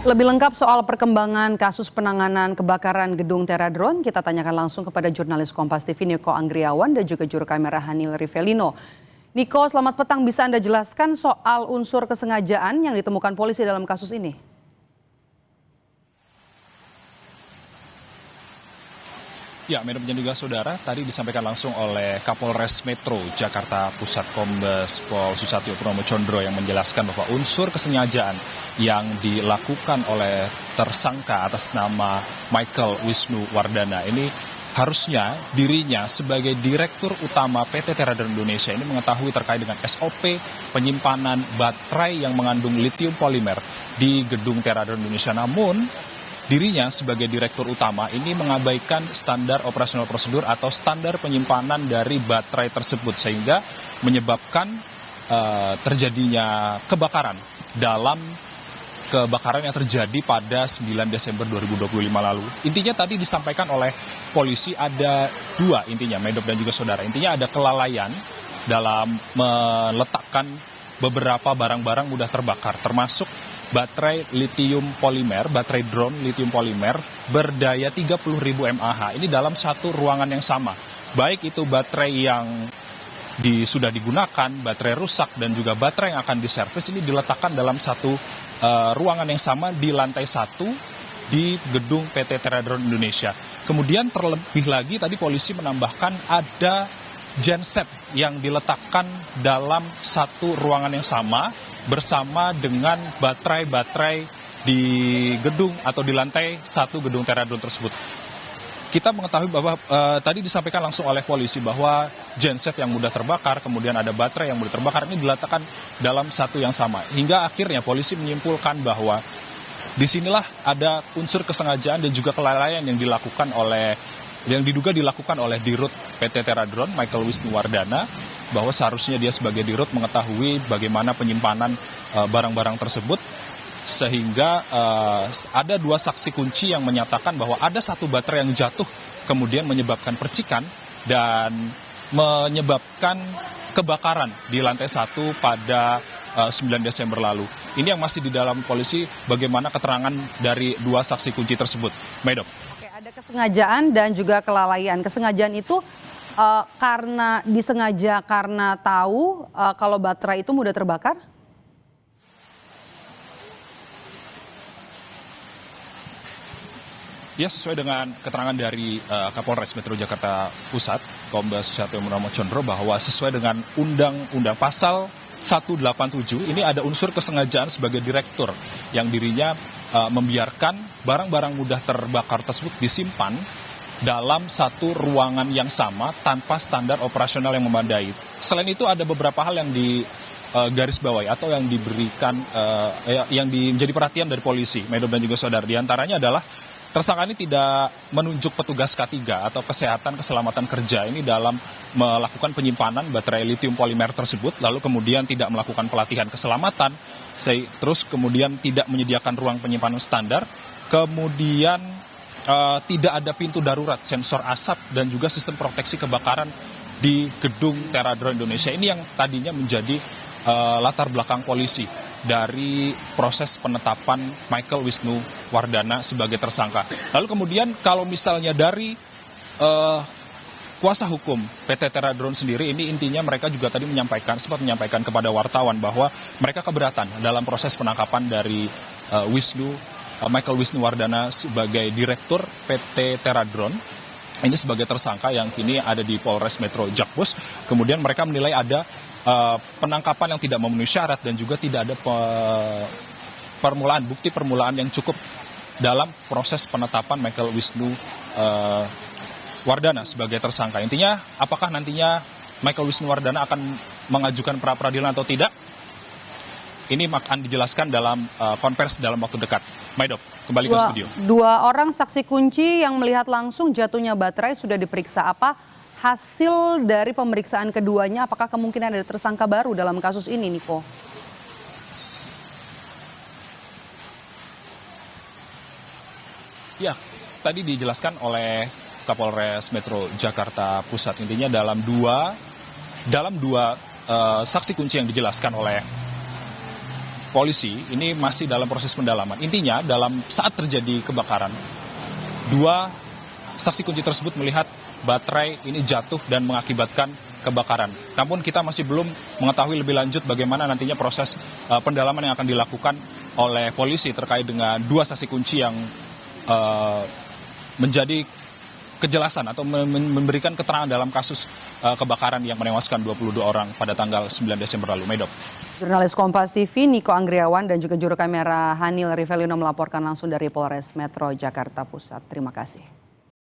Lebih lengkap soal perkembangan kasus penanganan kebakaran gedung Teradron, kita tanyakan langsung kepada jurnalis Kompas TV Niko Anggriawan dan juga juru kamera Hanil Rivelino. Niko, selamat petang. Bisa Anda jelaskan soal unsur kesengajaan yang ditemukan polisi dalam kasus ini? Ya, Medop dan juga saudara, tadi disampaikan langsung oleh Kapolres Metro Jakarta Pusat Kombes Pol Susatyo Purnomo Condro yang menjelaskan bahwa unsur kesengajaan yang dilakukan oleh tersangka atas nama Michael Wisnu Wardana ini harusnya dirinya sebagai Direktur Utama PT Teradron Indonesia ini mengetahui terkait dengan SOP penyimpanan baterai yang mengandung litium polimer di gedung Teradron Indonesia. Namun dirinya sebagai Direktur Utama ini mengabaikan standar operasional prosedur atau standar penyimpanan dari baterai tersebut sehingga menyebabkan terjadinya kebakaran yang terjadi pada 9 Desember 2025 lalu. Intinya tadi disampaikan oleh polisi ada dua intinya, Medop dan juga saudara. Intinya ada kelalaian dalam meletakkan beberapa barang-barang mudah terbakar termasuk baterai litium polimer, baterai drone litium polimer berdaya 30.000 mAh. Ini dalam satu ruangan yang sama. Baik itu baterai yang sudah digunakan, baterai rusak, dan juga baterai yang akan diservis ini diletakkan dalam satu ruangan yang sama di lantai 1 di gedung PT Teradron Indonesia. Kemudian terlebih lagi tadi polisi menambahkan ada genset yang diletakkan dalam satu ruangan yang sama bersama dengan baterai-baterai di gedung atau di lantai 1 gedung Teradron tersebut. Kita mengetahui bahwa tadi disampaikan langsung oleh polisi bahwa genset yang mudah terbakar, kemudian ada baterai yang mudah terbakar, ini diletakkan dalam satu yang sama. Hingga akhirnya polisi menyimpulkan bahwa disinilah ada unsur kesengajaan dan juga kelalaian yang diduga dilakukan oleh Dirut PT Teradron, Michael Wisnu Wardana, bahwa seharusnya dia sebagai Dirut mengetahui bagaimana penyimpanan barang-barang tersebut, sehingga ada dua saksi kunci yang menyatakan bahwa ada satu baterai yang jatuh kemudian menyebabkan percikan dan menyebabkan kebakaran di lantai 1 pada 9 Desember lalu. Ini yang masih di dalam polisi bagaimana keterangan dari dua saksi kunci tersebut. Medop. Oke, ada kesengajaan dan juga kelalaian. Kesengajaan itu karena disengaja karena tahu kalau baterai itu mudah terbakar? Ya, sesuai dengan keterangan dari Kapolres Metro Jakarta Pusat, Kombes Susatyo Purnomo Condro, bahwa sesuai dengan Undang-Undang Pasal 187, ini ada unsur kesengajaan sebagai direktur yang dirinya membiarkan barang-barang mudah terbakar tersebut disimpan dalam satu ruangan yang sama tanpa standar operasional yang memadai. Selain itu ada beberapa hal yang di garis bawahi atau yang diberikan yang menjadi perhatian dari polisi, Medop dan juga saudara. Di antaranya adalah tersangka ini tidak menunjuk petugas K3 atau kesehatan keselamatan kerja ini dalam melakukan penyimpanan baterai litium polimer tersebut, lalu kemudian tidak melakukan pelatihan keselamatan, terus kemudian tidak menyediakan ruang penyimpanan standar, kemudian tidak ada pintu darurat, sensor asap, dan juga sistem proteksi kebakaran di gedung Teradron Indonesia. Ini yang tadinya menjadi latar belakang polisi dari proses penetapan Michael Wisnu Wardana sebagai tersangka. Lalu kemudian kalau misalnya dari kuasa hukum PT Teradron sendiri, ini intinya mereka juga tadi sempat menyampaikan kepada wartawan bahwa mereka keberatan dalam proses penangkapan dari Michael Wisnu Wardana sebagai Direktur PT Teradron. Ini sebagai tersangka yang kini ada di Polres Metro Jakpus. Kemudian mereka menilai ada penangkapan yang tidak memenuhi syarat dan juga tidak ada bukti permulaan yang cukup dalam proses penetapan Michael Wisnu Wardana sebagai tersangka. Intinya, apakah nantinya Michael Wisnu Wardana akan mengajukan pra peradilan atau tidak? Ini akan dijelaskan dalam konversi dalam waktu dekat. Medop, kembali ke studio. Dua orang saksi kunci yang melihat langsung jatuhnya baterai sudah diperiksa. Apa hasil dari pemeriksaan keduanya? Apakah kemungkinan ada tersangka baru dalam kasus ini, Niko? Ya, tadi dijelaskan oleh Kapolres Metro Jakarta Pusat. Intinya dalam dua saksi kunci yang dijelaskan oleh polisi ini masih dalam proses pendalaman. Intinya dalam saat terjadi kebakaran, dua saksi kunci tersebut melihat baterai ini jatuh dan mengakibatkan kebakaran. Namun kita masih belum mengetahui lebih lanjut bagaimana nantinya proses pendalaman yang akan dilakukan oleh polisi terkait dengan dua saksi kunci yang menjadi kejelasan atau memberikan keterangan dalam kasus kebakaran yang menewaskan 22 orang pada tanggal 9 Desember lalu. Medok. Jurnalis Kompas TV Niko Anggriawan dan juga juru kamera Hanil Rivelino melaporkan langsung dari Polres Metro Jakarta Pusat. Terima kasih.